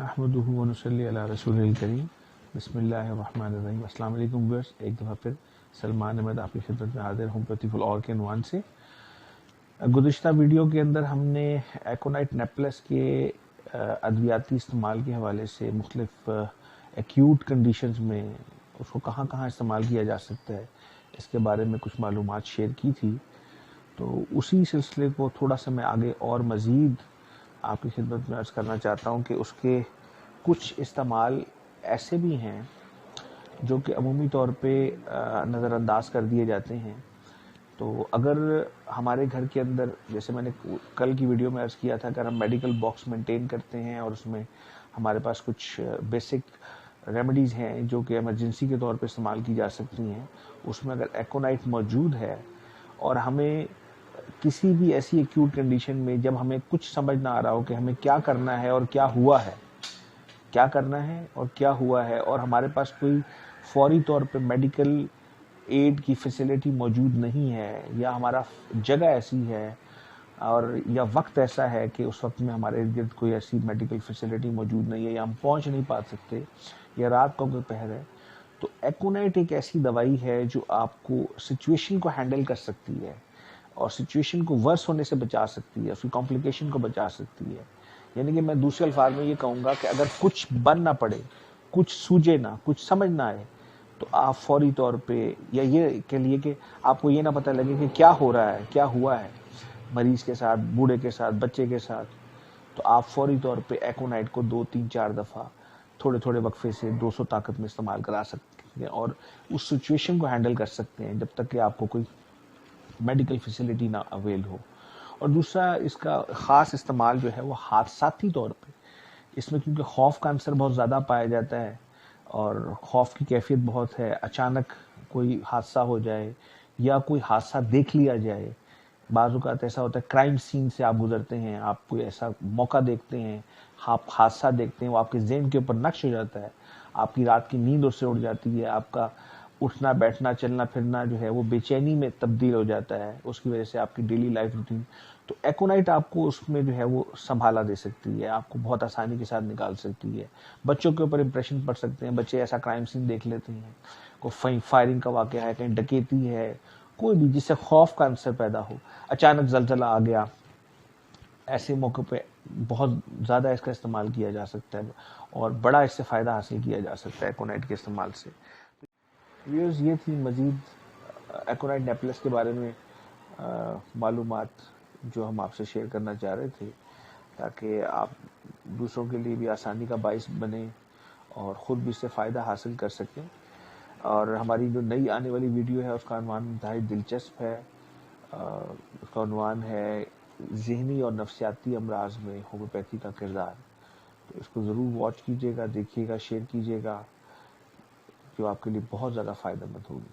नहमदुहु व नुसल्ली अला रसूलिल करीम बिस्मिल्लाहिर्रहमानिर्रहीम। अस्सलाम वालेकुम व्यूअर्स, एक दफ़ा फिर सलमान अहमद आपकी खिदमत में हाजिर होम्योपैथी फॉर ऑल के उन्वान से। गुज़िश्ता वीडियो के अंदर हमने एकोनाइट नेपल्स के अद्वियाती इस्तेमाल के हवाले से मुख्तलिफ एक्यूट कंडीशंस में उसको कहाँ कहाँ इस्तेमाल किया जा सकता है इसके बारे में कुछ मालूमात शेयर की थी। तो उसी सिलसिले को थोड़ा सा मैं आगे और मज़ीद आपकी खिदमत में अर्ज़ करना चाहता हूँ कि उसके कुछ इस्तेमाल ऐसे भी हैं जो कि अमूमी तौर पे नज़रअंदाज कर दिए जाते हैं। तो अगर हमारे घर के अंदर, जैसे मैंने कल की वीडियो में अर्ज़ किया था, अगर हम मेडिकल बॉक्स मेंटेन करते हैं और उसमें हमारे पास कुछ बेसिक रेमेडीज़ हैं जो कि एमरजेंसी के तौर पे इस्तेमाल की जा सकती हैं, उसमें अगर एकोनाइट मौजूद है और हमें किसी भी ऐसी एक्यूट कंडीशन में जब हमें कुछ समझ ना आ रहा हो कि हमें क्या करना है और क्या हुआ है, क्या करना है और क्या हुआ है, और हमारे पास कोई फौरी तौर पे मेडिकल एड की फैसिलिटी मौजूद नहीं है, या हमारा जगह ऐसी है और या वक्त ऐसा है कि उस वक्त में हमारे इर्द गिर्द कोई ऐसी मेडिकल फैसिलिटी मौजूद नहीं है, या हम पहुंच नहीं पा सकते, या रात का कोई पहर है, तो एकोनाइट एक ऐसी दवाई है जो आपको सिचुएशन को हैंडल कर सकती है और सिचुएशन को वर्स होने से बचा सकती है, उसकी कॉम्प्लिकेशन को बचा सकती है। यानी कि मैं दूसरे अल्फाज में ये कहूँगा कि अगर कुछ बन ना पड़े, कुछ सूझे ना, कुछ समझ ना आए, तो आप फौरी तौर पे, या ये कह लिए कि आपको ये ना पता लगे कि क्या हो रहा है, क्या हुआ है मरीज़ के साथ, बूढ़े के साथ, बच्चे के साथ, तो आप फौरी तौर पे एकोनाइट को 2, 3, 4 दफ़ा थोड़े थोड़े वक्फे से 200 ताकत में इस्तेमाल करा सकते हैं और उस सिचुएशन को हैंडल कर सकते हैं जब तक कि आपको कोई मेडिकल फैसिलिटी ना अवेल हो। और दूसरा इसका ख़ास इस्तेमाल जो है वो हादसाती तौर पे, इसमें क्योंकि खौफ का अंसर बहुत ज़्यादा पाया जाता है और खौफ की कैफियत बहुत है, अचानक कोई हादसा हो जाए या कोई हादसा देख लिया जाए। बाज़ औक़ात ऐसा होता है क्राइम सीन से आप गुजरते हैं, आप कोई ऐसा मौका देखते हैं, आप हादसा देखते हैं, वो आपके ज़हन के ऊपर नक्श हो जाता है, आपकी रात की नींद उससे उड़ जाती है, आपका उठना बैठना चलना फिरना जो है वो बेचैनी में तब्दील हो जाता है, उसकी वजह से आपकी डेली लाइफ रूटीन। तो एकोनाइट आपको उसमें जो है वो संभाला दे सकती है, आपको बहुत आसानी के साथ निकाल सकती है। बच्चों के ऊपर इंप्रेशन पड़ सकते हैं, बच्चे ऐसा क्राइम सीन देख लेते हैं, कोई फायरिंग का वाक़या है, कहीं डकैती है, कोई भी जिससे खौफ का अंसर पैदा हो, अचानक ज़लज़ला आ गया, ऐसे मौक़े पे बहुत ज़्यादा इसका इस्तेमाल किया जा सकता है और बड़ा इससे फ़ायदा हासिल किया जा सकता है एकोनाइट के इस्तेमाल से। व्यूअर्स, ये थी मज़ीद एकोनाइट नेपल्स के बारे में मालूमात जो हम आपसे शेयर करना चाह रहे थे, ताकि आप दूसरों के लिए भी आसानी का बाइस बने और ख़ुद भी इससे फ़ायदा हासिल कर सकें। और हमारी जो नई आने वाली वीडियो है उसका उन्वान इंतहाई दिलचस्प है। उसका उन्वान है ज़हनी और नफ्सियाती अमराज में होम्योपैथी का किरदार। तो इसको ज़रूर वॉच कीजिएगा, देखिएगा, शेयर कीजिएगा, जो आपके लिए बहुत ज़्यादा फ़ायदेमंद होगी।